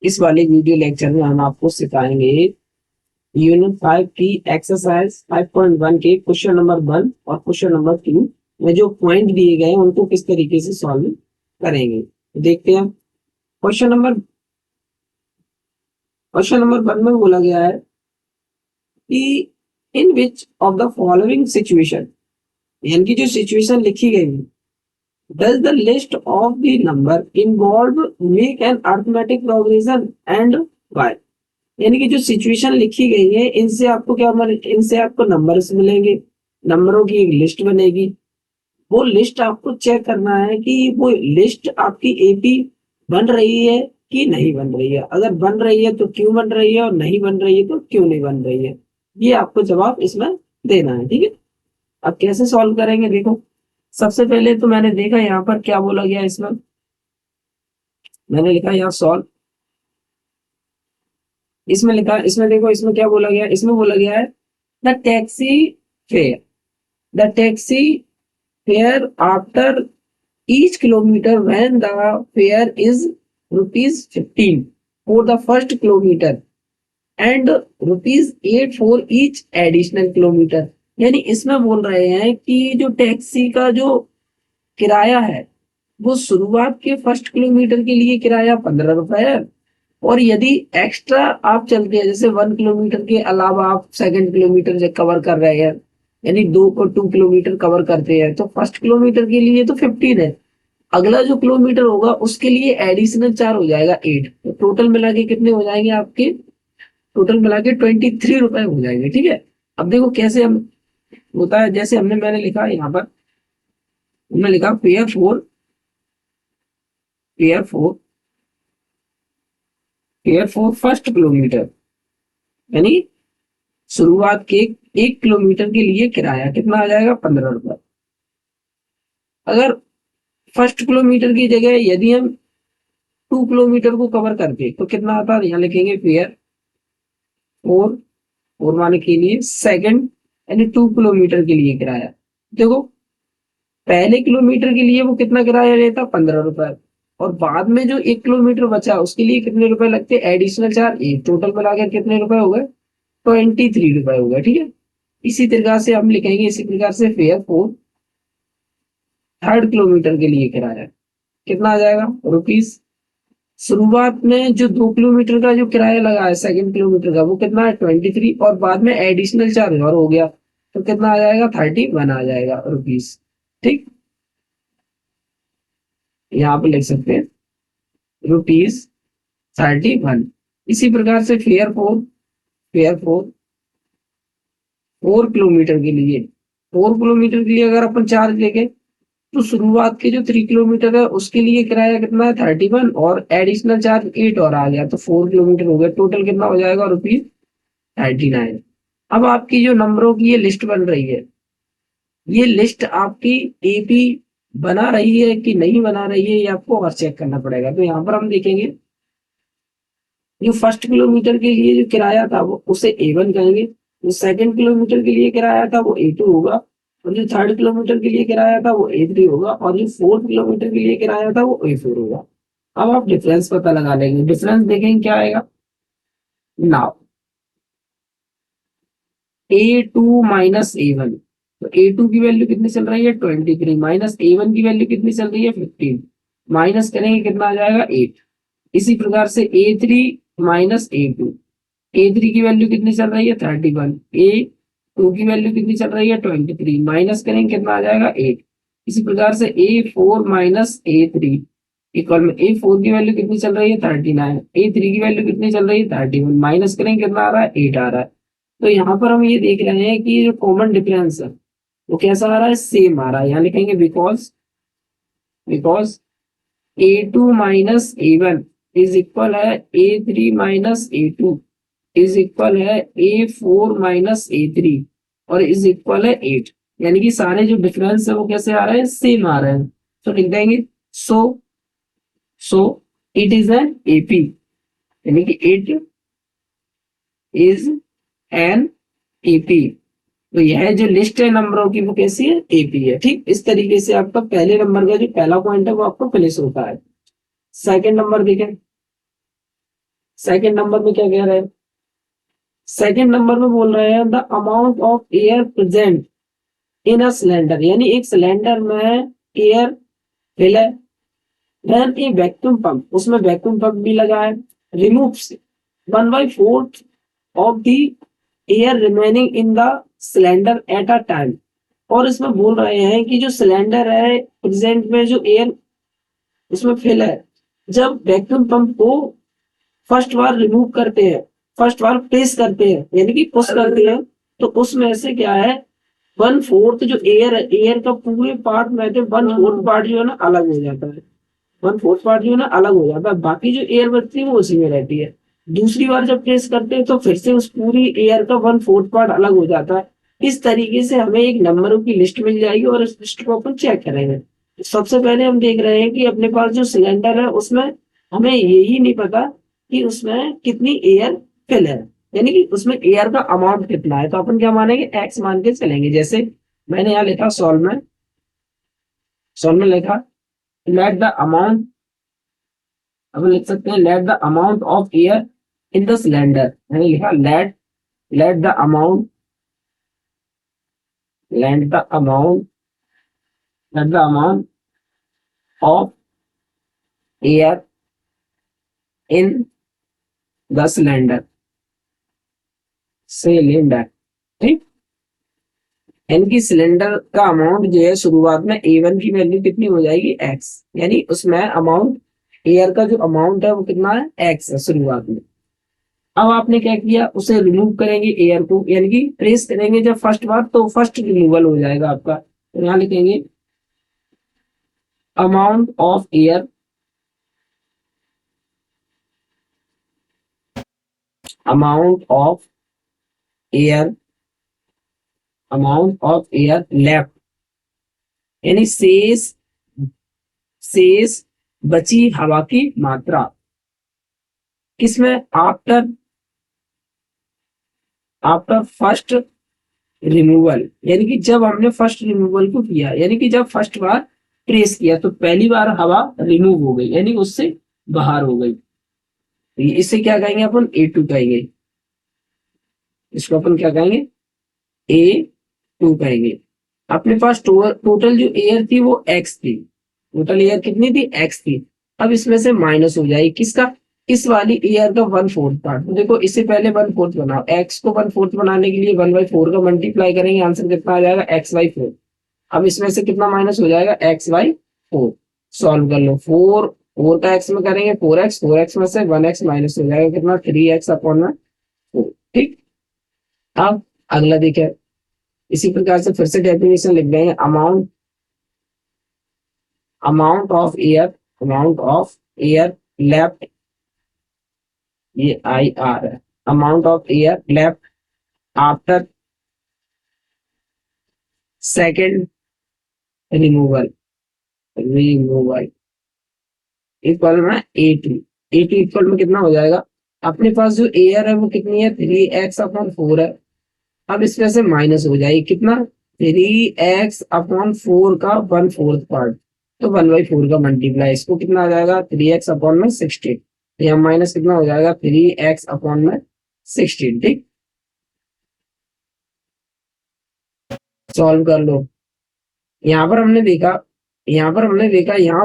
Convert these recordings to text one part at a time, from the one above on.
इस वाले video lecture में हम आपको सिखाएंगे यूनिट 5 की एक्सरसाइज 5.1 के क्वेश्चन नंबर 1 और क्वेश्चन नंबर 2 में जो पॉइंट दिए गए हैं उनको किस तरीके से सॉल्व करेंगे। देखते हैं। क्वेश्चन नंबर 1 में बोला गया है कि in which of the following situation, यानी कि जो सिचुएशन लिखी गई है, does the list of the number involved make an arithmetic progression and why। यानी कि जो सिचुएशन लिखी गई है इनसे आपको इनसे आपको नंबर्स मिलेंगे, नंबरों की एक लिस्ट बनेगी। वो लिस्ट आपको चेक करना है कि वो लिस्ट आपकी एपी बन रही है कि नहीं बन रही है। अगर बन रही है तो क्यों बन रही है, और नहीं बन रही है तो क्यों नहीं बन रही है। ये आपको जवाब इसमें देना है। ठीक है, अब कैसे सॉल्व करेंगे देखो। सबसे पहले तो मैंने देखा यहाँ पर क्या बोला गया, इसमें मैंने लिखा यहाँ सॉल्व। इसमें लिखा, इसमें देखो इसमें क्या बोला गया, इसमें बोला गया है the taxi fare, the taxi fare after each kilometer when the fare is ₹15 for the first kilometer and ₹8 for each additional kilometer। यानी इसमें बोल रहे हैं कि जो टैक्सी का जो किराया है वो शुरुआत के फर्स्ट किलोमीटर के लिए किराया ₹15 है, और यदि एक्स्ट्रा आप चलते हैं, जैसे 1 किलोमीटर के अलावा आप सेकंड किलोमीटर जब कवर कर रहे हैं, यानी 2 किलोमीटर कवर करते हैं, तो फर्स्ट किलोमीटर के लिए तो 15 है, अगला जो किलोमीटर होगा उसके लिए एडिशनल 4 हो जाएगा 8। तो टोटल मिला के कितने हो जाएंगे आपके, टोटल मिला के ₹23 हो जाएंगे। ठीक है, अब देखो कैसे हम होता है। जैसे मैंने लिखा यहाँ पर, हमने लिखा फेयर फोर फर्स्ट किलोमीटर, यानी शुरुआत के 1 किलोमीटर के लिए किराया कितना आ जाएगा, ₹15। अगर फर्स्ट किलोमीटर की जगह यदि हम 2 किलोमीटर को कवर करते तो कितना आता है, यहाँ लिखेंगे फेयर फोर माने के लिए सेकंड, यानी 2 किलोमीटर के लिए किराया। देखो पहले किलोमीटर के लिए वो कितना किराया लेता, ₹15, और बाद में जो 1 किलोमीटर बचा उसके लिए कितने रुपए लगते, एडिशनल चार्ज 1। टोटल मिलाकर कितने रुपए हो गए, ₹23 हो गए। ठीक है, इसी प्रकार से हम लिखेंगे, इसी प्रकार से फेयर फोर थर्ड किलोमीटर के लिए किराया कितना आ जाएगा, रुपीस। शुरुआत में जो 2 किलोमीटर का जो किराया लगा है सेकंड किलोमीटर का वो कितना है, 23, और बाद में एडिशनल चार्ज और हो गया तो कितना आ जाएगा, 31 आ जाएगा रुपीस। ठीक, यहाँ पे लिख सकते हैं ₹31। इसी प्रकार से फेयर फोर 4 किलोमीटर के लिए, 4 किलोमीटर के लिए अगर अपन चार्ज लेके, तो शुरुआत के जो 3 किलोमीटर है उसके लिए किराया कितना है, 31, और एडिशनल चार्ज 8 और आ गया तो 4 किलोमीटर हो गया। टोटल कितना हो जाएगा, ₹39। अब आपकी जो नंबरों की ये लिस्ट बन रही है, ये लिस्ट आपकी एपी बना रही है कि नहीं बना रही है, ये आपको और चेक करना पड़ेगा। तो यहाँ पर हम देखेंगे जो फर्स्ट किलोमीटर के लिए जो किराया था वो उसे A1 कहेंगे, जो सेकंड किलोमीटर के लिए किराया था वो A2 होगा, और जो थर्ड किलोमीटर के लिए किराया था वो A3 होगा, और जो फोर्थ किलोमीटर के लिए किराया था वो A4 होगा। अब आप डिफरेंस पता लगा लेंगे। डिफरेंस देखेंगे क्या आएगा, नाउ A2 माइनस A1, तो A2 की वैल्यू कितनी चल रही है, 23, माइनस A1 की वैल्यू कितनी चल रही है, 15, माइनस करेंगे कितना आ जाएगा, 8। इसी प्रकार से A3 माइनस A2, A3 की वैल्यू कितनी चल रही है, 31, A2 की वैल्यू कितनी चल रही है, 23, माइनस करेंगे कितना आ जाएगा, 8। इसी प्रकार से A4 माइनस A3 इक्वल में A4 की वैल्यू कितनी चल रही है, 39, A3 की वैल्यू कितनी चल रही है, 31, माइनस करेंगे कितना आ रहा है, 8 आ रहा है। तो यहाँ पर हम ये देख रहे हैं कि जो कॉमन डिफरेंस है वो कैसा आ रहा है, सेम आ रहा है। यहाँ लिखेंगे because A2 minus A1 is equal है A3 minus A2 is equal है A4 माइनस A3 और इज इक्वल है 8। यानी कि सारे जो डिफरेंस है वो कैसे आ रहे हैं, सेम आ रहे हैं। तो लिख देंगे सो इट इज एन एपी, यानी कि इट इज एन एपी। तो यह जो लिस्ट है नंबरों की वो कैसी है, एपी है। ठीक, इस तरीके से आपका पहले नंबर का जो पहला पॉइंट है वो आपको फिनिश होता है। सेकंड नंबर देखें, सेकंड नंबर में क्या कह रहे हैं, सेकंड नंबर में बोल रहे हैं the amount of air present in a cylinder, यानी एक सिलेंडर में एयर फिल है, देन ए वैक्यूम पंप, उसमें वैक्यूम पंप भी लगा है, removes 1/4 of the air remaining in the cylinder at a time. और इसमें बोल रहे हैं कि जो सिलेंडर है प्रेजेंट में जो एयर उसमें फिल है, जब वैक्यूम पंप को फर्स्ट बार रिमूव करते हैं, फर्स्ट बार प्रेस करते हैं यानी कि पुश करते हैं, तो उसमें से क्या है 1/4 जो एयर है, एयर का पूरे पार्ट में से 1/4 पार्ट जो है ना अलग हो जाता है, 1/4 पार्ट जो है ना अलग हो जाता है, बाकी जो एयर बचती है वो उसी में रहती है। दूसरी बार जब प्रेस करते हैं तो फिर से उस पूरी एयर का 1/4 पार्ट अलग हो जाता है। इस तरीके से हमें एक नंबरों की लिस्ट मिल जाएगी और इस लिस्ट को अपन चेक करेंगे। तो सबसे पहले हम देख रहे हैं कि अपने पास जो सिलेंडर है उसमें हमें यही नहीं पता कि उसमें कितनी एयर फिल है, यानी कि उसमें एयर का अमाउंट कितना है, तो अपन क्या मानेंगे एक्स मान के चलेंगे। जैसे मैंने यहाँ लिखा सॉल्व में लिखा लेट द अमाउंट, अब लिख सकते हैं let the amount of air in the cylinder, मैंने लिखा let the amount let the amount let the amount of air in the cylinder, ठीक। यानी सिलेंडर का अमाउंट जो है शुरुआत में A1 की वैल्यू कितनी हो जाएगी x, यानी उसमें अमाउंट एयर का जो अमाउंट है वो कितना है x है शुरुआत में। अब आपने क्या किया, उसे रिमूव करेंगे एयर को, यानी कि प्रेस करेंगे जब फर्स्ट बार तो फर्स्ट रिमूवल हो जाएगा आपका, तो यहाँ लिखेंगे amount of air, amount of air amount of air left, यानी शेष बची हवा की मात्रा किसमें, आफ्टर फर्स्ट रिमूवल, यानी कि जब हमने फर्स्ट रिमूवल को किया, यानी कि जब फर्स्ट बार प्रेस किया तो पहली बार हवा रिमूव हो गई यानी उससे बाहर हो गई, इसे क्या कहेंगे अपन A2 कहेंगे, इसको अपन क्या कहेंगे A2 कहेंगे। अपने पास टोटल जो एयर थी वो x थी, टोटल एयर कितनी थी x थी। अब इसमें से माइनस हो जाएगी किसका, इस वाली एयर का 1/4 पार्ट, तो देखो इससे पहले 1/4 बनाओ, x को 1/4 बनाने के लिए 1/4 का मल्टीप्लाई करेंगे, आंसर कितना आ जाएगा x/4। अब इसमें से कितना माइनस हो जाएगा x/4, सॉल्व कर लो, 4 का x में करेंगे 4x में से 1x माइनस हो जाएगा कितना 3x अपॉन में 4, ठीक। अब अगला देखिए, इसी प्रकार से फिर से डेफिनेशन लिख देंगे, अमाउंट ऑफ एयर लेफ्ट, ये IR है, amount of air left after second removal equal में A2 इक्वल में कितना हो जाएगा, अपने पास जो एयर है वो कितनी है 3x/4 है। अब इसमें से माइनस हो जाएगी कितना 3x/4 का 1/4 पार्ट, तो 1/4 का मल्टीप्लाई, इसको कितना आ जाएगा 3x/16, यहाँ माइनस कितना हो जाएगा 3x/16, ठीक। सॉल्व कर लो, यहाँ पर हमने देखा यहाँ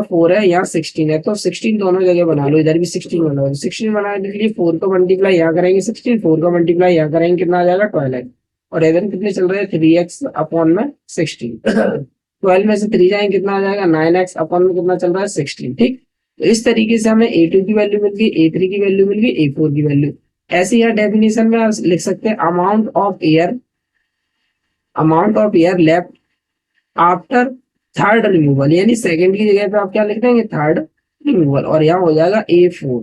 4 है यहाँ 16 है, तो 16 दोनों जगह बना लो, इधर भी 16 बना लो, 16 बनाने के लिए 4 का मल्टीप्लाई यहाँ करेंगे 16, 4 का मल्टीप्लाई यहाँ करेंगे कितना आ जाएगा 12, और इधर कितने चल रहे हैं 3x/16, 12 में से 3 जाएंगे कितना आ जाएगा 9x/में कितना चल रहा है 16, ठीक। तो इस तरीके से हमें A2 की वैल्यू मिल गई, A3 की वैल्यू मिल गई, A4 की वैल्यू। ऐसे यहाँ डेफिनेशन में आप लिख सकते हैं amount of air left after third removal, यानी सेकंड की जगह पे आप क्या लिख देंगे थर्ड रिमूवल, और यहाँ हो जाएगा A4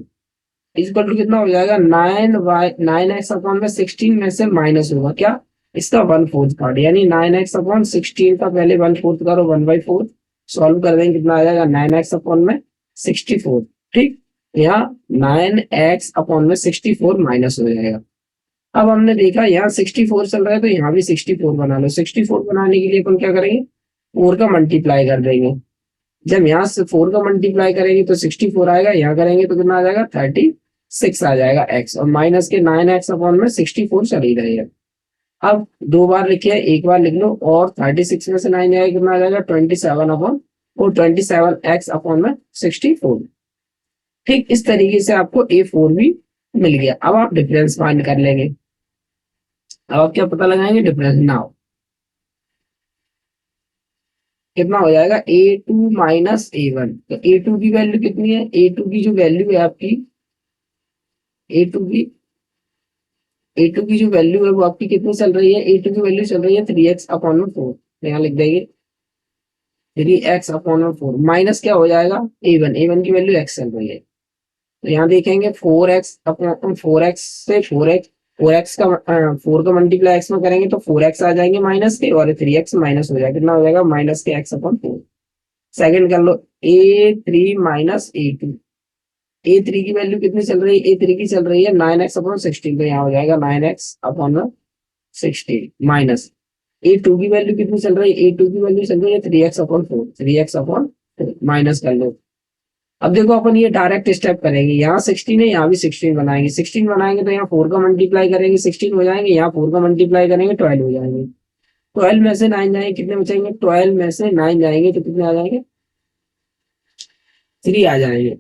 इक्वल टू कितना हो जाएगा 9x/16 में से माइनस होगा क्या इसका 1/4 पार्ट, यानी 9x/16 का पहले 1/4 करो 1/4, सॉल्व कर देंगे कितना आ जाएगा 9x/64, ठीक। यहाँ 9x/64 माइनस हो जाएगा। अब हमने देखा यहाँ 64 चल रहा है तो यहाँ भी 64 बना लो, 64 बनाने के लिए अपन क्या करेंगे 4 का मल्टीप्लाई कर देंगे, जब यहाँ से 4 का मल्टीप्लाई करेंगे तो 64 आएगा, यहाँ करेंगे तो कितना आ जाएगा 32, 6 आ जाएगा x, और माइनस के 9x अपॉन में 64 चल ही रही है। अब 2 बार लिखे, एक बार लिख लो, और 36 में से 9 जाएगा कितना आ जाएगा 27 अपॉन, और 27x अपॉन में 64। ठीक इस तरीके से आपको A4 भी मिल गया। अब आप डिफरेंस फाइंड कर लेंगे। अब आप क्या पता लगाएंगे, डिफरेंस नाउ कितना हो जाएगा A2 माइनस A1। तो A2 की वैल्यू कितनी है, A2 की जो वैल्यू है आपकी, A2 की A2 की जो वैल्यू है वो आपकी कितनी चल रही है, A2 की वैल्यू चल रही है 3x अपॉन में 4। यहाँ लिख देंगे 3x अपॉन में 4 माइनस क्या हो जाएगा A1 की वैल्यू x चल रही है। तो यहाँ देखेंगे 4x अपॉन 4x से 4x का 4 का मल्टीप्लाई x में करेंगे तो 4x आ जाएंगे माइनस के, और 3x माइनस हो जाएगा, कितना हो जाएगा माइनस के x अपॉन 4। सेकंड कर लो A3 माइनस A2। A3 की वैल्यू कितनी चल रही है, A3 की चल रही है 9x अपॉन 16। तो यहाँ हो जाएगा 9x अपॉन 16 माइनस A2 की वैल्यू कितनी चल रही है, A2 की वैल्यू चल रही है 3x upon 4, 3x upon minus कर लो। अब देखो अपन ये डायरेक्ट स्टेप करेंगे, यहाँ 16 है, यहाँ भी 16 बनाएंगे। 16 बनाएंगे तो यहाँ 4 का मल्टीप्लाई करेंगे 16 हो जाएंगे, यहाँ 4 का मल्टीप्लाई करेंगे 12 हो जाएंगे। 12 में से 9 जाएंगे, कितने बचेंगे, 12 में से 9 जाएंगे तो कितने आ जाएंगे 3 आ जाएंगे।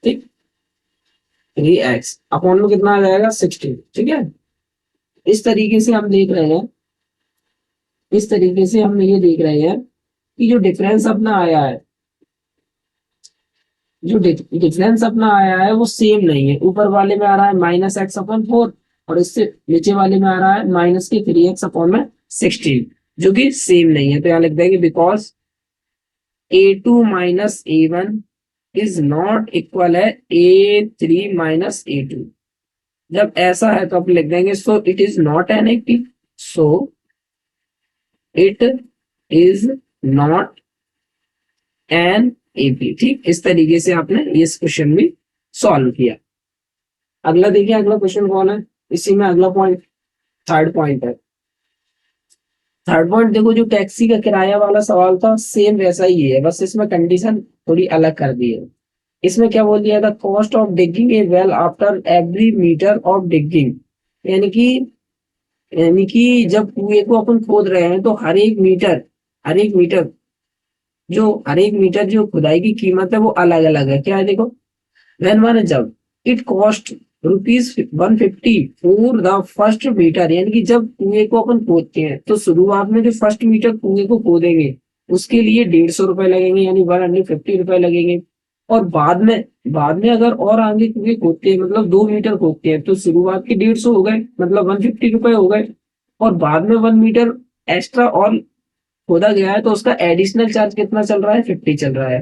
ठीक 3x अपॉन में कितना आ जाएगा 16। ठीक है, इस तरीके से हम देख रहे हैं, इस तरीके से हम ये देख रहे हैं कि जो डिफरेंस अपना आया है, जो डिफरेंस अपना आया है वो सेम नहीं है। ऊपर वाले में आ रहा है माइनस एक्स अपॉन 4, और इससे नीचे वाले में आ रहा है माइनस के 3x अपॉन में 16, जो कि सेम नहीं है। तो यहाँ लिख देंगे because A2 minus A1 is not equal है A3 माइनस A2। जब ऐसा है तो आप लिख देंगे सो it is not an active, so it is not an AP. ठीक इस तरीके से आपने इस क्वेश्चन भी सॉल्व किया। अगला देखिए, अगला क्वेश्चन कौन है, इसी में अगला पॉइंट थर्ड पॉइंट है। थर्ड पॉइंट देखो, जो टैक्सी का किराया वाला सवाल था सेम वैसा ही है, बस इसमें कंडीशन थोड़ी अलग कर दी है। इसमें क्या बोल दिया था, cost of digging a well after every metre of digging. यानी कि यानी कि जब कुएं को अपन खोद रहे हैं तो हर एक मीटर जो खुदाई की कीमत है वो अलग अलग है। क्या है देखो, वेन वन जब it cost ₹150 for the first metre. यानी कि जब कुएं को अपन खोदते हैं तो शुरुआत में जो फर्स्ट मीटर कुएं को खोदेंगे उसके लिए ₹150 लगेंगे, यानी ₹150 लगेंगे। और बाद में अगर और आगे कुएं खोदते हैं, मतलब 2 मीटर खोदते हैं, तो शुरुआत के 150 हो गए, मतलब ₹150 हो गए। और बाद में 1 मीटर एक्स्ट्रा और खोदा गया है तो उसका एडिशनल चार्ज कितना चल रहा है, 50 चल रहा है।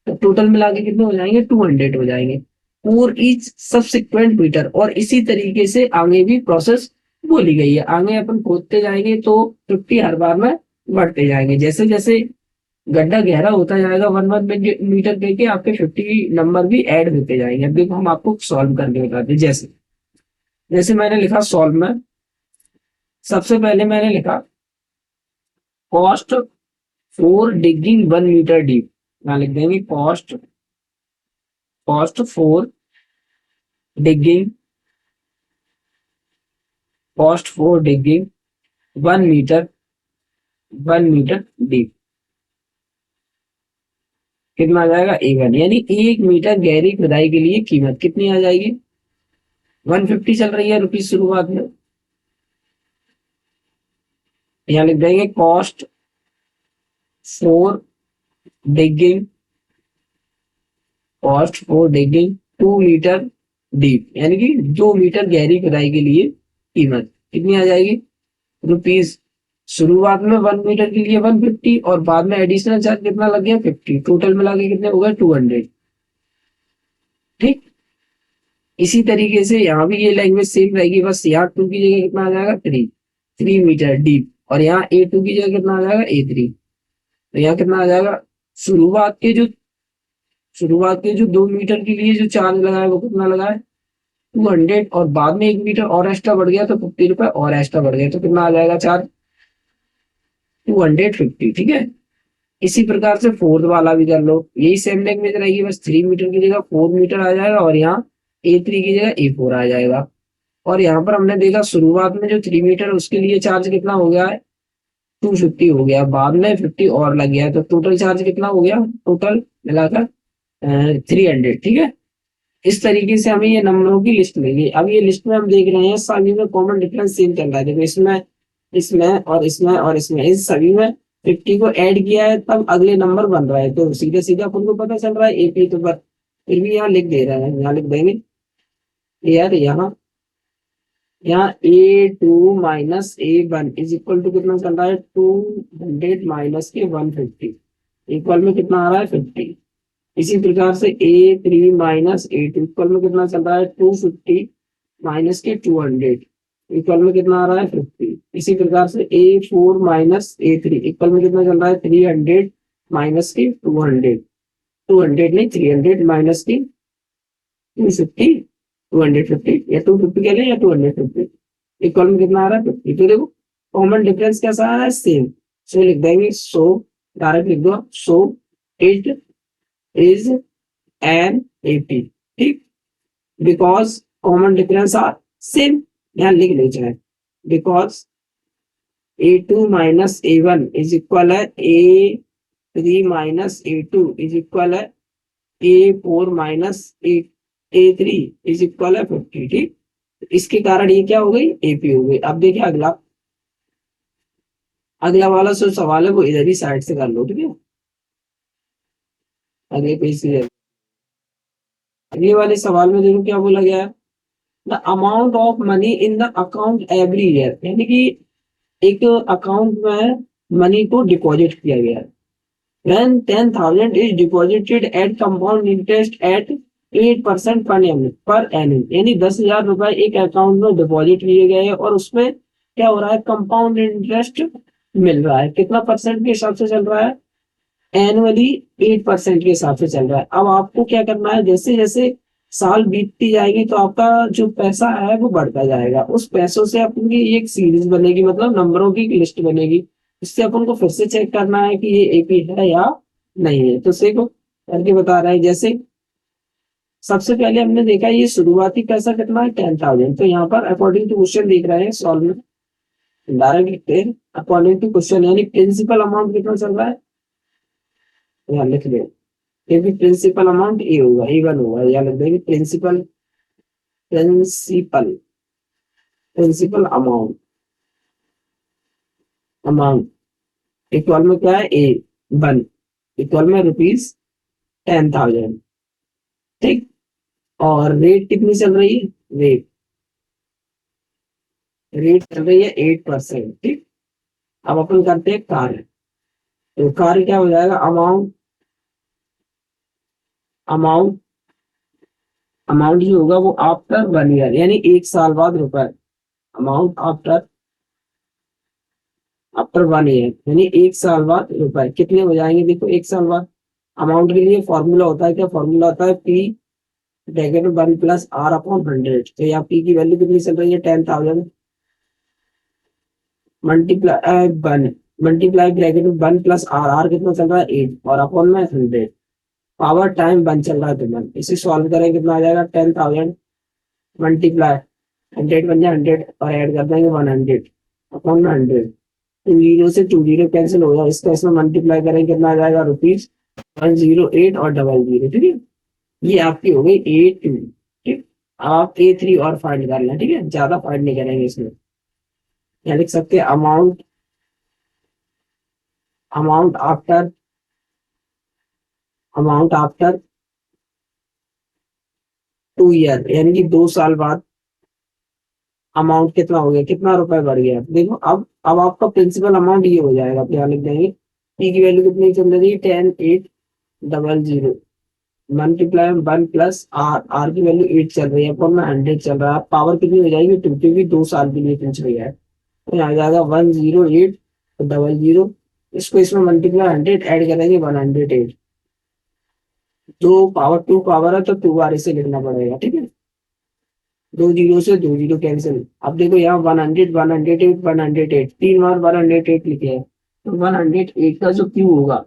तो टोटल मिला के कितने हो जाएंगे, 200 हो जाएंगे फॉर ईच सब्सिक्वेंट मीटर। और इसी तरीके से आगे भी प्रोसेस बोली गई है, आगे अपन खोदते जाएंगे तो 50 हर बार में बढ़ते जाएंगे। जैसे जैसे गड्ढा गहरा होता जाएगा 1 1 मीटर करके आपके 50 नंबर भी ऐड होते जाएंगे। अब देखो हम आपको सॉल्व करके बताते हैं। जैसे जैसे मैंने लिखा सॉल्व में, सबसे पहले मैंने लिखा cost for digging 1 metre deep. यहाँ लिख देंगे cost for digging cost for digging 1 metre deep कितना आ जाएगा A1। यानी 1 मीटर गहरी खुदाई के लिए कीमत कितनी आ जाएगी, 150 चल रही है रुपीज शुरुआत में। यहाँ लिख देंगे cost for digging cost for digging 2 metre deep, यानी कि 2 मीटर गहरी खुदाई के लिए कीमत कितनी आ जाएगी रुपीज। शुरुआत में 1 मीटर के लिए 150 और बाद में एडिशनल चार्ज कितना लग गया 50, टोटल मिला के कितने हो गए 200। ठीक इसी तरीके से यहाँ भी ये लैंग्वेज सेम रहेगी, बस यहाँ 2 की जगह कितना आ जाएगा 3 मीटर डीप, और यहाँ A2 की जगह कितना आ जाएगा A3। तो यहाँ कितना आ जाएगा, शुरुआत के जो 2 मीटर के लिए जो चार्ज लगा है वो कितना लगा है 200, और बाद में 1 मीटर और एक्स्ट्रा बढ़ गया तो ₹50 और एक्स्ट्रा बढ़ गया, तो कितना आ जाएगा चार्ज 250। ठीक है, इसी प्रकार से फोर्थ वाला भी कर लो, यही सेम लैंग्वेज रहेगी, बस 3 मीटर की जगह 4 मीटर आ जाएगा, और यहाँ A3 की जगह A4 आ जाएगा। और यहाँ पर हमने देखा शुरुआत में जो 3 मीटर उसके लिए चार्ज कितना हो गया है, 250 हो गया, बाद में 50 और लग गया है, तो टोटल चार्ज कितना हो गया, टोटल मिलाकर 300। ठीक है, इस तरीके से हमें ये नंबरों की लिस्ट मिली। अब ये लिस्ट में हम देख रहे हैं सभी में कॉमन डिफरेंस सेम चल रहा है। देखो इसमें, इसमें और इसमें और इसमें, इस सभी में 50 को ऐड किया है तब अगले नंबर बन रहा है, तो सीधे सीधे अपन को पता चल रहा है एपी। तो पर फिर भी यहाँ लिख दे रहे हैं, यहाँ लिख देंगे यार, यहाँ A2 minus A1 is equal to कितना चल रहा है, 200 माइनस के 150, इक्वल में कितना आ रहा है, 50। इसी प्रकार से A3 माइनस A2 इक्वल में कितना चल रहा है, 250 माइनस के 200, इक्वल में कितना आ रहा है, 50। इसी प्रकार से A4 माइनस A3 इक्वल में कितना चल रहा है, 300 माइनस के 200, 200 नहीं 300 माइनस की 250, 250 या 250 कह लें या 250, इक्वल में कितना आ रहा है, 50। तो देखो कॉमन डिफरेंस कैसा आ रहा है, सेम। सो लिख देंगे, सो डायरेक्ट लिख दो, so it is an AP. ठीक, because common difference are same, यहाँ लिख लीजिए, because A2 minus A1 is equal है A3 minus A2 is equal है A4 minus A3 is equal है 50। ठीक, इसके कारण ये क्या हो गई, एपी हो गई। अब देखिए अगला, अगला वाला जो सवाल है वो इधर ही साइड से कर लो। ठीक है, अगले पेज से, अगले वाले सवाल में देखो क्या बोला गया है, the amount of money in the account every year, यानी कि एक अकाउंट में मनी को डिपॉजिट किया गया है। When 10,000 is deposited at compound interest at 8% पर annum, यानी 10,000 रुपए एक अकाउंट में डिपॉजिट किए गए हैं और उसमें क्या हो रहा है, कंपाउंड इंटरेस्ट मिल रहा है। कितना परसेंट के हिसाब से चल रहा है, एनुअली 8% के हिसाब से चल रहा है। अब आपको क्या करना है, जैसे जैसे साल बीतती जाएगी तो आपका जो पैसा है वो बढ़ता जाएगा। उस पैसों से अपनी एक सीरीज बनेगी, मतलब नंबरों की लिस्ट बनेगी। इससे अपन को फिर से चेक करना है कि ये एपी है या नहीं है। तो देखो करके बता रहा है, जैसे सबसे पहले हमने देखा ये शुरुआती पैसा कितना है, 10,000। तो यहाँ पर अकॉर्डिंग टू क्वेश्चन देख रहे हैं, सॉल्व में डायरेक्ट लिखते हैं अकॉर्डिंग टू क्वेश्चन, यानी प्रिंसिपल अमाउंट कितना चल रहा है, यहाँ लिख दे, क्योंकि प्रिंसिपल अमाउंट ए होगा, A1 होगा, या लग देंगे principal, principal principal amount, amount equal में क्या है, A1 इक्वल में ₹10,000। ठीक, और रेट कितनी चल रही है, रेट रेट चल रही है 8%। ठीक, अब अपन करते हैं कार्य। तो कार्य क्या हो जाएगा, अमाउंट, अमाउंट अमाउंट जो होगा वो आफ्टर 1 ईयर, यानी 1 साल बाद रुपए, अमाउंट आफ्टर आफ्टर 1 ईयर, यानी 1 साल बाद रुपए कितने हो जाएंगे। देखो 1 साल बाद अमाउंट के लिए फॉर्मूला होता है, क्या फॉर्मूला होता है, पी ब्रैकेट में 1 प्लस आर अपॉन 100। तो यहाँ पी की वैल्यू कितनी चल रही है, 10,000 मल्टीप्लाई 1, मल्टीप्लाई ब्रैकेट में 1 प्लस आर, आर कितना चल रहा है 8, और अपॉन में 100, पावर टाइम 1 चल रहा है तो 1। इसे सॉल्व करें कितना आ जाएगा, 10,000 मल्टीप्लाई 100 बन जाए 100 और ऐड कर देंगे 100 अपॉन में 100। 2 जीरो से 2 जीरो कैंसिल हो जाए, इसका इसमें मल्टीप्लाई करें कितना आ जाएगा, ₹108 और 00। ठीक है, ये आपकी हो गई A2। ठीक, आप A3 और फाइंड कर लें। ठीक है, ज्यादा फाइंड नहीं करेंगे इसमें। यहाँ लिख सकते हैं amount, amount after, amount after 2 year, यानी कि 2 साल बाद अमाउंट कितना हो गया, कितना रुपए बढ़ गया। देखो अब आपका प्रिंसिपल अमाउंट ये हो जाएगा, आप यहाँ लिख देंगे पी की वैल्यू कितनी चल रही है, 10,800 मल्टीप्लाई 1 प्लस आर, आर की वैल्यू 8 चल रही है, अपन में 100 चल रहा है, पावर कितनी हो जाएगी 2, क्योंकि 2 साल के लिए पूछ रही है। तो यहाँ आ जाएगा 10800, इसको इसमें मल्टीप्लाई 100 ऐड करेंगे 108। टू पावर है तो 2 बार इसे लिखना पड़ेगा। ठीक है, 2 जीरो से 2 जीरो कैंसिल। अब देखो यहाँ 100 108 108 3 बार 108 लिखे हैं, तो 108 का जो क्यू होगा,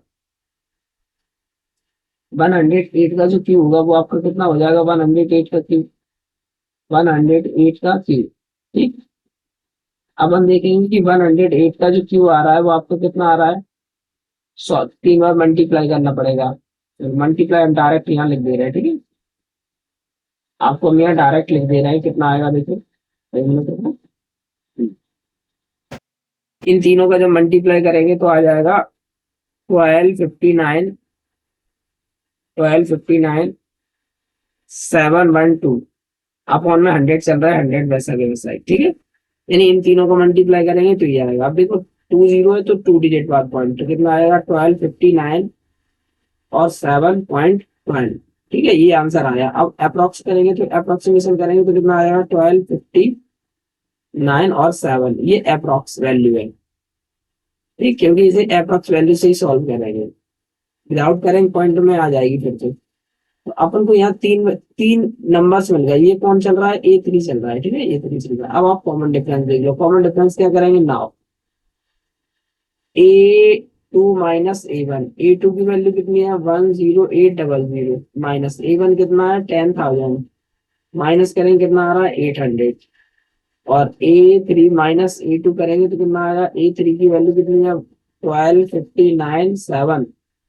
108 का जो क्यू होगा वो आपका कितना हो जाएगा, 108 का क्यू 108 का क्यू। ठीक, अब हम देखेंगे कि 108 का जो क्यू आ रहा है वो आपको कितना आ रहा है, 100, 3 बार मल्टीप्लाई करना पड़ेगा। मल्टीप्लाई हम डायरेक्ट यहाँ लिख दे रहे हैं। ठीक है, आपको हम यहाँ डायरेक्ट लिख दे रहे हैं, कितना आएगा देखो। इन तीनों का जब मल्टीप्लाई करेंगे तो आ जाएगा 1259, 1259 712 अपॉन में 100 चल रहा है, 100 वैसा के वैसा ही। ठीक है, यानी इन तीनों को मल्टीप्लाई करेंगे तो ये आएगा। अब देखो 20 है तो 2 डिजिट बाद पॉइंट, तो कितना आएगा 1259 और 7.12। ठीक है, ये आंसर आया। अब अप्रोक्स करेंगे तो अप्रोक्सीमेशन करेंगे तो कितना आएगा 1259 और 7, ये अप्रोक्स वैल्यू है। ठीक, क्योंकि इसे अप्रोक्स वैल्यू से ही सॉल्व करेंगे, विदाउट करेंगे पॉइंट में आ जाएगी फिर तो अपन को यहाँ तीन तीन नंबर्स मिल गए। ये कौन चल रहा है, A3 चल रहा है। ठीक है, A3 चल रहा है। अब आप कॉमन डिफरेंस देख लो। कॉमन डिफरेंस क्या करेंगे, now A2 minus A1, A2 की वैल्यू कितनी है 10800 माइनस A1 कितना है 10,000, माइनस करेंगे कितना आ रहा है 800, और A3 माइनस A2 करेंगे तो कितना आएगा, A3 की वैल्यू कितनी है 1259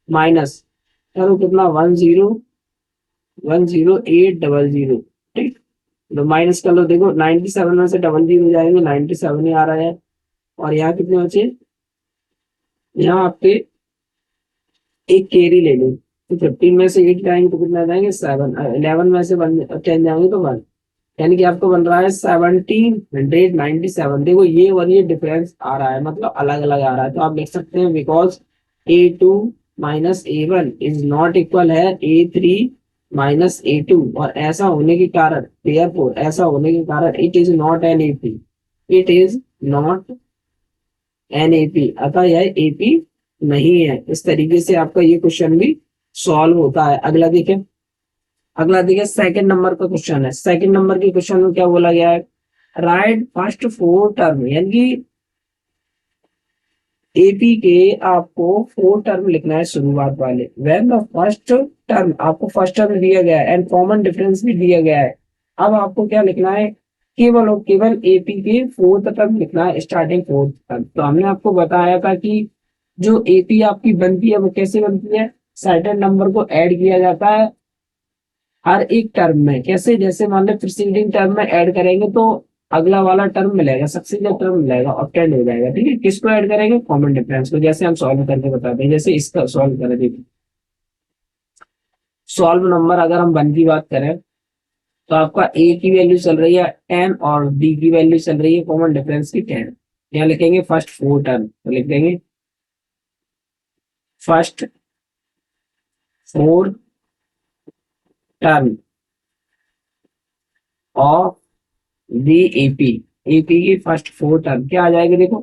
माइनस करो कितना 10800। ठीक, तो माइनस कर लो, देखो 97 में से डबल जीरो जाएंगे, 97 ही आ रहा है। और यहाँ कितने बचे, यहाँ आपके एक कैरी ले लो, तो 15 में से 8 जाएंगे तो कितना जाएंगे 7, 11 में से 10 जाएंगे तो 1, यानी कि आपको बन रहा है 1797। देखो ये और ये डिफरेंस आ रहा है, मतलब अलग अलग आ रहा है, तो आप लिख सकते हैं because A2 minus A1 is not equal है A3 माइनस A2, और ऐसा होने के कारण, therefore ऐसा होने के कारण it is not an AP, it is not an AP, अतः यह AP नहीं है। इस तरीके से आपका ये क्वेश्चन भी सॉल्व होता है। अगला देखें, अगला देखिए सेकंड नंबर का क्वेश्चन है। सेकंड नंबर के क्वेश्चन में क्या बोला गया है, राइट फर्स्ट 4 टर्म, यानी कि एपी के आपको 4 टर्म लिखना है शुरुआत वाले। व्हेन द फर्स्ट टर्म, आपको फर्स्ट टर्म दिया गया है एंड कॉमन डिफरेंस भी दिया गया है। अब आपको क्या लिखना है, केवल और केवल एपी के 4th टर्म लिखना है, स्टार्टिंग 4th टर्म। तो हमने आपको बताया था कि जो एपी आपकी बनती है वो कैसे बनती है, सर्टेन नंबर को ऐड किया जाता है हर एक टर्म में। कैसे, जैसे मान लो प्रीसीडिंग टर्म में ऐड करेंगे तो अगला वाला टर्म मिलेगा, सक्सीडिंग टर्म मिलेगा, ऑब्टेंड हो जाएगा। ठीक है, किसको ऐड करेंगे, कॉमन डिफरेंस को, जैसे हम सॉल्व करके बताते हैं। जैसे इसका सॉल्व करें, देखिए सॉल्व नंबर अगर हम 1 की बात करें तो आपका ए की वैल्यू चल रही है 10 और डी की वैल्यू चल रही है कॉमन डिफरेंस की 10। यहाँ लिखेंगे फर्स्ट 4 टर्म, तो लिख देंगे first 4 term of the AP, AP की फर्स्ट 4 टर्म क्या आ जाएगी, देखो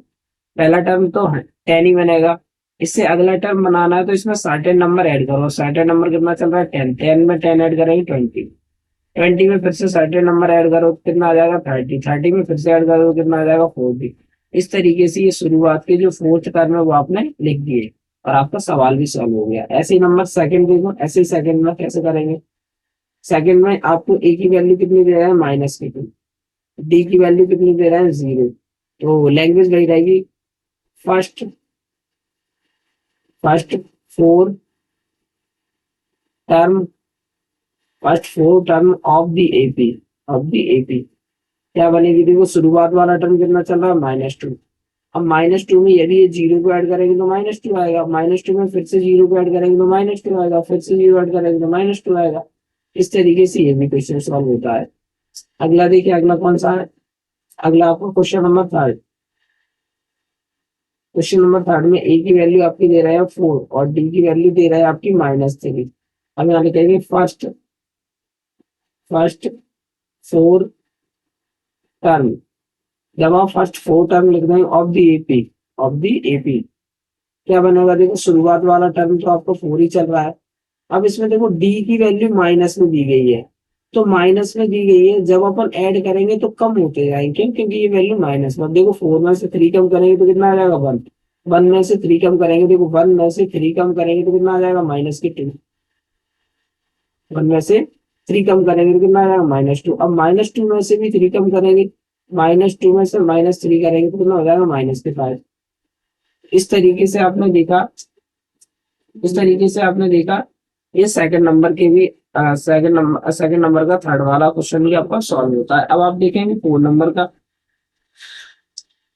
पहला टर्म तो है 10 ही बनेगा, इससे अगला टर्म बनाना है तो इसमें सर्टेन नंबर ऐड करो। सर्टेन नंबर कितना चल रहा है 10, 10 में 10 ऐड करेंगे 20, 20 में फिर से सर्टेन नंबर ऐड करो तो कितना आ जाएगा 30, 30 में फिर से ऐड करो तो कितना आ जाएगा 40। इस तरीके से ये शुरुआत के जो 4th टर्म है वो आपने लिख दिए और आपका सवाल भी सॉल्व हो गया। ऐसे ही नंबर सेकंड देखो, ऐसे ही सेकंड में कैसे करेंगे। सेकंड में आपको ए की वैल्यू कितनी दे रहा है -2, डी की वैल्यू कितनी दे रहा है 0, तो लैंग्वेज वही रहेगी first first 4 term, first 4 term of the AP, of the AP क्या बनेगी, देखो शुरुआत वाला टर्म कितना चल रहा है -2। अब -2 में यदि ये 0 को ऐड करेंगे तो -2 आएगा, -2 में फिर से 0 को ऐड करेंगे तो -2 आएगा, फिर से 0 ऐड करेंगे तो -2 आएगा। इस तरीके से ये भी क्वेश्चन सॉल्व होता है। अगला देखिए, अगला कौन सा है, अगला आपको क्वेश्चन नंबर 3। क्वेश्चन नंबर 3 में ए की वैल्यू आपकी दे रहा है 4 और डी की वैल्यू दे रहा है आपकी -3। अब यहाँ लिखेंगे फर्स्ट फर्स्ट 4 टर्म, जब आप फर्स्ट 4 टर्म लिख देंगे of the AP, of the AP क्या बनेगा, देखो शुरुआत वाला टर्म तो आपको 4 ही चल रहा है। अब इसमें देखो डी की वैल्यू माइनस में दी गई है, तो माइनस में दी गई है, जब अपन ऐड करेंगे तो कम होते जाएंगे क्योंकि ये वैल्यू माइनस में। देखो 4 में से 3 कम करेंगे तो कितना आ जाएगा 1, 1 में से 3 कम करेंगे, देखो 1 में से 3 कम करेंगे तो कितना आ जाएगा -2, 1 में से 3 कम करेंगे तो कितना आएगा -2। अब -2 में से भी 3 कम करेंगे, -2 में से -3 करेंगे तो कितना हो जाएगा -5। इस तरीके से आपने देखा, इस तरीके से आपने देखा ये सेकंड नंबर के भी सेकंड नंबर का थर्ड वाला क्वेश्चन भी आपका सॉल्व होता है। अब आप देखेंगे 4 नंबर का।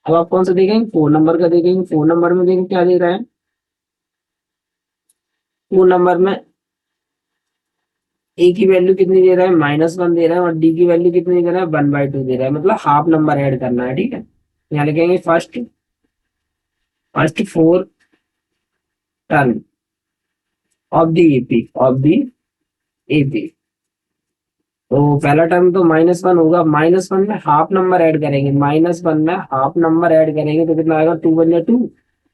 अब आप कौन सा देखेंगे 4 नंबर का देखेंगे। 4 नंबर में देखेंगे क्या दे रहा है। 4 नंबर में ए की वैल्यू कितनी दे रहा है -1 दे रहा है और डी की वैल्यू कितनी दे रहा है 1/2 दे रहा है, मतलब हाफ नंबर ऐड करना है। ठीक है, यहाँ लिखेंगे first first 4 term of the AP तो पहला टर्म तो -1 होगा, -1 में हाफ नंबर ऐड करेंगे, -1 में हाफ नंबर ऐड करेंगे तो कितना आएगा 2 बन 2।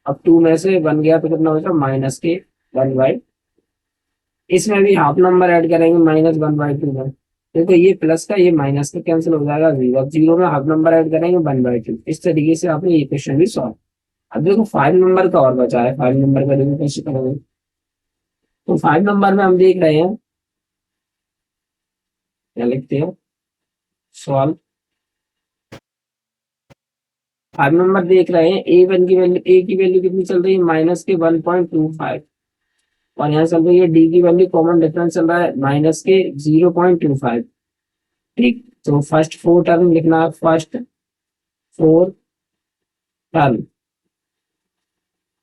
अब 2 में से 1 गया तो कितना होगा -1/। इसमें भी हाफ नंबर ऐड करेंगे -1/2 में। देखो ये प्लस का ये माइनस का कैंसिल हो जाएगा 0। अब 0 में हाफ नंबर ऐड करेंगे 1/2। इस तरीके से आपने ये क्वेश्चन भी सॉल्व। अब देखो 5 नंबर का और बचा है। 5 नंबर का देखो कैसे करोगे। तो 5 नंबर में हम देख रहे हैं, क्या लिखते हैं सॉल्व। 5 नंबर देख रहे हैं, ए की वैल्यू कितनी चल रही है -1.25 और यहाँ चल रही है डी की वैल्यू कॉमन डिफरेंस चल रहा है -0.25। ठीक, तो फर्स्ट 4 टर्म लिखना है। First 4 term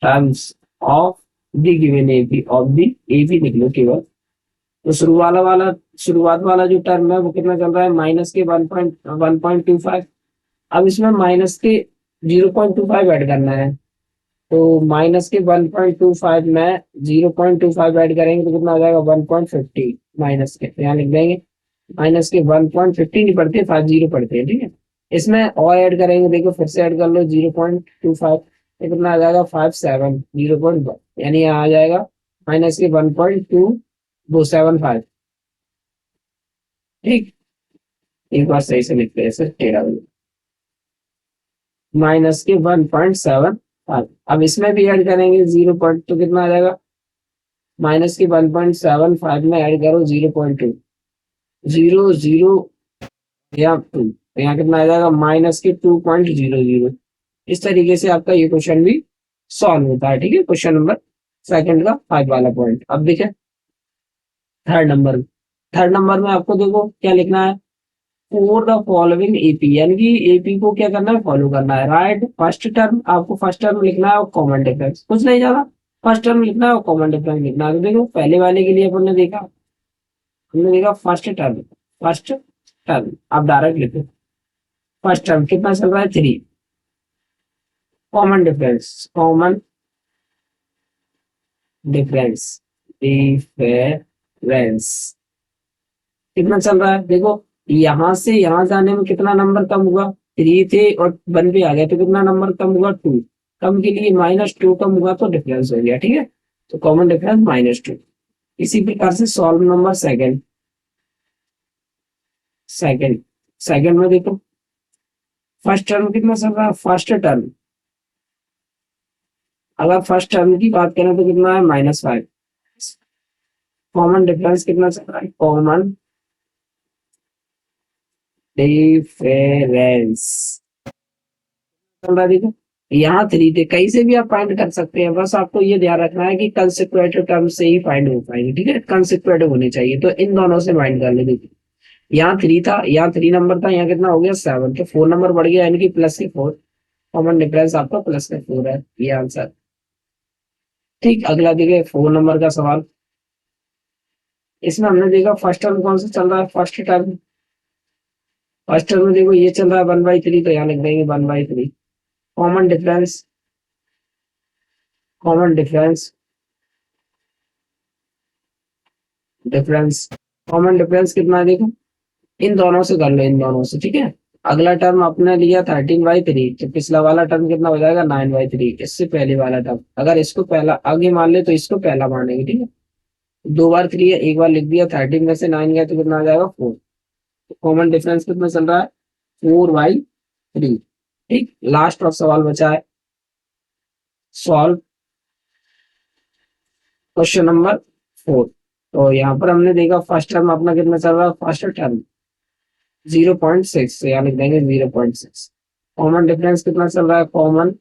terms of the given AP, of the AP लिख लो केवल। तो शुरुआत वाला जो टर्म है वो कितना चल रहा है -1.25। अब इसमें माइनस के 0.25 ऐड करना है। तो माइनस के 1.25 में 0.25 ऐड करेंगे तो कितना हो जाएगा 1.50 माइनस के। तो यहाँ लिख देंगे माइनस के 1.50 नहीं पढ़ते 50 पढ़ते हैं। ठीक है, इसमें और ऐड करेंगे, देखो फिर से ऐड कर लो 0.25 तो कितना आ जाएगा 57 0.1, यानी यहाँ आ जाएगा माइनस के 1.275। ठीक, एक बार सही से लिखते हैं सर टेढ़ा माइनस के 1.75। अब इसमें भी ऐड करेंगे 0 पॉइंट तो कितना आ जाएगा माइनस के 1.75 में ऐड करो 0.2 0 0 या 2 तो यहाँ कितना आ जाएगा माइनस के 2.00। इस तरीके से आपका ये क्वेश्चन भी सॉल्व होता है। ठीक है, क्वेश्चन नंबर सेकंड का 5 वाला पॉइंट। अब देखें थर्ड नंबर में आपको देखो क्या लिखना है। फॉर द फॉलोइंग एपी, यानी कि एपी को क्या करना है फॉलो करना है। राइट फर्स्ट टर्म, आपको फर्स्ट टर्म लिखना है और कॉमन डिफरेंस, कुछ नहीं ज्यादा। फर्स्ट टर्म लिखना है और कॉमन डिफरेंस लिखना है। तो देखो पहले वाले के लिए हमने देखा फर्स्ट टर्म आप डायरेक्ट लिखो। फर्स्ट टर्म कितना चल रहा है 3। कॉमन डिफरेंस कितना चल रहा है देखो, यहाँ से यहाँ जाने में कितना नंबर कम हुआ 3 थे और 1 पे आ गया तो कितना नंबर कम हुआ 2। कम के लिए -2 कम हुआ तो डिफरेंस हो गया। ठीक है, तो कॉमन डिफरेंस -2। इसी प्रकार से solve number second second second में देखो फर्स्ट टर्म कितना चल रहा है। फर्स्ट टर्म अगर फर्स्ट टर्म की बात करें तो कितना है -5। कॉमन डिफरेंस कितना चल रहा है कॉमन डिफरेंस चल रहा है। देखो यहाँ 3 थे, कहीं से भी आप फाइंड कर सकते हैं, बस आपको ये ध्यान रखना है कि कंसेक्यूटिव टर्म से ही फाइंड हो पाएंगे। ठीक है, कंसेक्यूटिव होने चाहिए, तो इन दोनों से फाइंड कर ले। देखिए यहाँ 3 था, यहाँ 3 नंबर था, यहाँ कितना हो गया 7, तो 4 नंबर बढ़ गया, यानी कि प्लस के 4। कॉमन डिफरेंस आपका प्लस के 4 है, ये आंसर। ठीक, अगला देखिए 4 नंबर का सवाल। इसमें हमने देखा फर्स्ट टर्म कौन सा चल रहा है। फर्स्ट टर्म में देखो ये चल रहा है 1/3, तो यहाँ लिख देंगे 1/3। Common difference common difference difference common difference कितना है देखो, इन दोनों से कर लो, इन दोनों से। ठीक है, अगला टर्म आपने लिया 13/3, तो पिछला वाला टर्म कितना हो जाएगा 9/3। इससे पहले वाला टर्म अगर इसको पहला आगे मान ले तो इसको पहला मानेंगे। ठीक है, 2 बार 3 है, एक बार लिख दिया, 13 में से 9 गया तो कितना आ जाएगा 4। कॉमन डिफरेंस कितना चल रहा है 4/3। ठीक, लास्ट और सवाल बचा है सॉल्व क्वेश्चन नंबर 4। तो यहाँ पर हमने देखा फर्स्ट टर्म अपना कितना चल रहा है, फर्स्ट टर्म 0.6, तो यहाँ लिख देंगे 0.6। कॉमन डिफरेंस कितना चल रहा है, कॉमन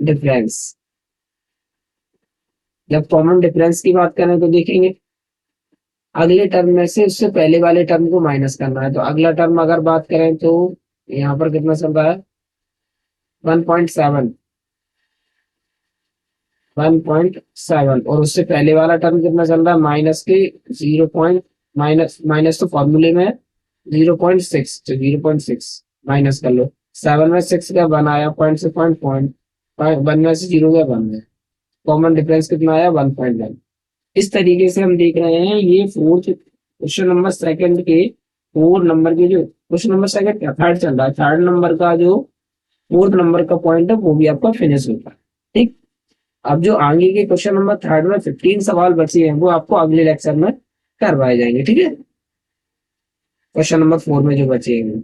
डिफरेंस। जब कॉमन डिफरेंस की बात करें तो देखेंगे अगले टर्म में से उससे पहले वाले टर्म को माइनस करना है। तो अगला टर्म अगर बात करें तो यहाँ पर कितना चल रहा है, 1.7, 1.7, और उससे पहले वाला टर्म कितना चल रहा है, माइनस के 0 पॉइंट, माइनस माइनस तो फॉर्मूले में 0.6, तो 0.6 माइनस कर लो। 7 में 6 का 1 आया, पॉइंट से पॉइंट 1 में से 0 का 1 है, कॉमन डिफरेंस कितना आया, 1.1। इस तरीके से हम देख रहे हैं ये फोर्थ क्वेश्चन नंबर सेकंड के, फोर्थ नंबर के जो क्वेश्चन नंबर सेकंड का थर्ड चल रहा है, थर्ड नंबर का जो फोर्थ नंबर का पॉइंट है वो भी आपका फिनिश होता है। ठीक, अब जो आगे के क्वेश्चन नंबर थर्ड में 15 सवाल बचे हैं वो आपको अगले लेक्चर में करवाए जाएंगे। ठीक है, क्वेश्चन नंबर 4 में जो बचे हैं।